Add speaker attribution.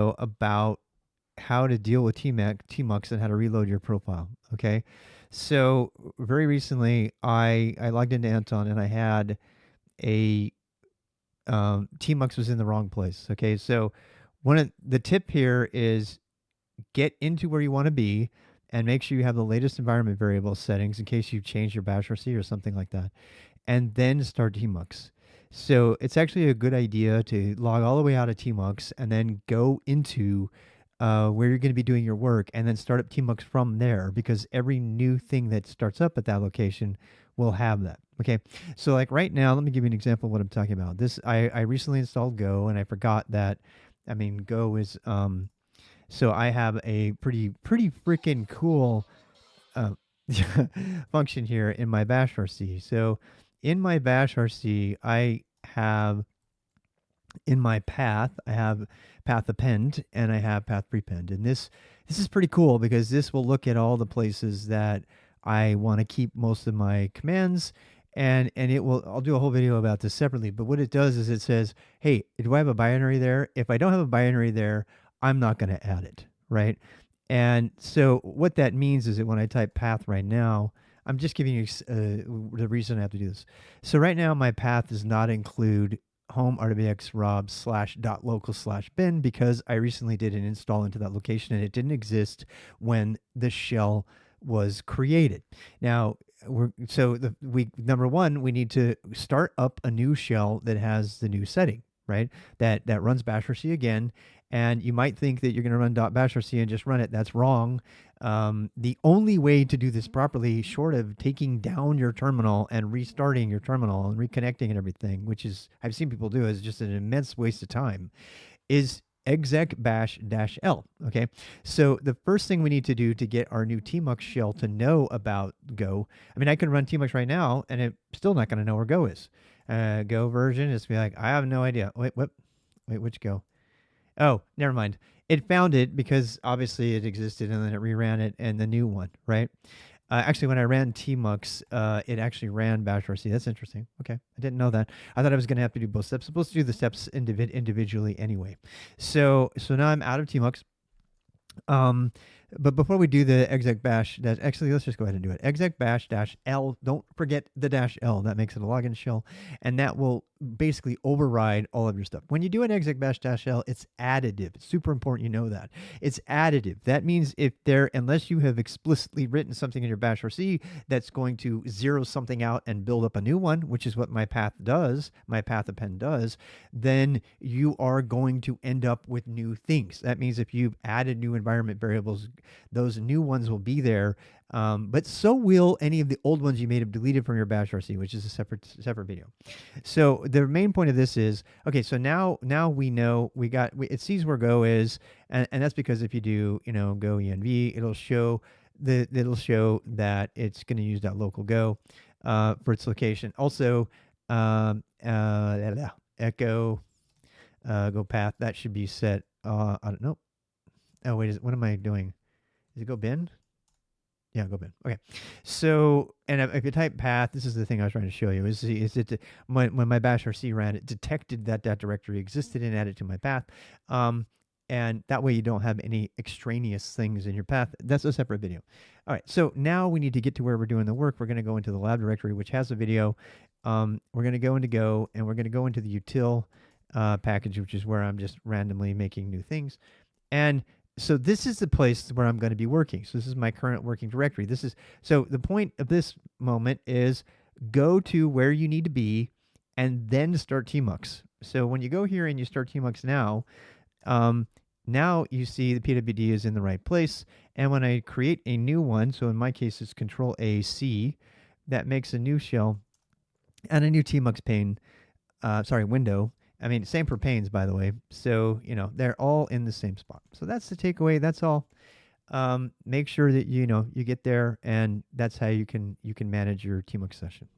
Speaker 1: about how to deal with tmux and how to reload your profile. Okay, so very recently I logged into Anton and I had a tmux was in the wrong place. Okay, so one of the tip here is get into where you want to be and make sure you have the latest environment variable settings in case you change your bashrc or something like that, and then start tmux. So it's actually a good idea to log all the way out of tmux and then go into where you're going to be doing your work and then start up tmux from there, because every new thing that starts up at that location will have that. Okay, so like right now, let me give you an example of what I'm talking about. I recently installed Go and I forgot that. I mean, Go is so I have a pretty freaking cool uh, function here in my bashrc. So in my bashrc, I have in my path, I have path append and I have path prepend. And this is pretty cool because this will look at all the places that I want to keep most of my commands, and it will, I'll do a whole video about this separately, but what it does is it says, "Hey, do I have a binary there? If I don't have a binary there, I'm not going to add it," right? And so what that means is that when I type path right now, I'm just giving you the reason I have to do this. So right now my path does not include home RWX rob slash dot local slash bin because I recently did an install into that location and it didn't exist when the shell was created. Now number one, we need to start up a new shell that has the new setting, right? That runs bashrc again. And you might think that you're going to run .bashrc and just run it. That's wrong. The only way to do this properly, short of taking down your terminal and restarting your terminal and reconnecting and everything, which is I've seen people do, is just an immense waste of time, is exec bash -l. Okay, so the first thing we need to do to get our new tmux shell to know about Go. I mean, I can run tmux right now and it's still not going to know where Go is. Go version is be like, I have no idea. Wait, what? Wait, which Go? Oh, never mind. It found it because obviously it existed and then it reran it and the new one, right? Actually, when I ran tmux, it actually ran bashrc. That's interesting. Okay, I didn't know that. I thought I was going to have to do both steps. I'm supposed to do the steps individually anyway. So now I'm out of tmux. Um, but before we do the exec bash, actually, let's just go ahead and do it. Exec bash -l. Don't forget the -l. That makes it a login shell, and that will basically override all of your stuff. When you do an exec bash -l, it's additive. It's super important you know that. It's additive. That means unless you have explicitly written something in your bashrc that's going to zero something out and build up a new one, which is what my path does, my path append does, then you are going to end up with new things. That means if you've added new environment variables, those new ones will be there, but so will any of the old ones you may have deleted from your bashrc, which is a separate video. So the main point of this is, okay, so now we know it sees where Go is, and that's because if you do go env, it'll show that it's going to use that local Go for its location. Also, echo Go path, that should be set. I don't know. Oh wait, what am I doing? Is it Go bin? Yeah, Go bin. Okay. So, and if you type path, this is the thing I was trying to show you. When my bashrc ran, it detected that directory existed and added to my path. And that way you don't have any extraneous things in your path. That's a separate video. All right, so now we need to get to where we're doing the work. We're going to go into the lab directory, which has a video. We're going to go into Go, and we're going to go into the util package, which is where I'm just randomly making new things. And so this is the place where I'm going to be working. So this is my current working directory. So the point of this moment is go to where you need to be and then start tmux. So when you go here and you start tmux now, now you see the PWD is in the right place. And when I create a new one, so in my case it's Control AC, that makes a new shell and a new tmux pane, window. I mean, same for panes, by the way. So, they're all in the same spot. So that's the takeaway. That's all. Make sure that, you get there, and that's how you can manage your tmux session.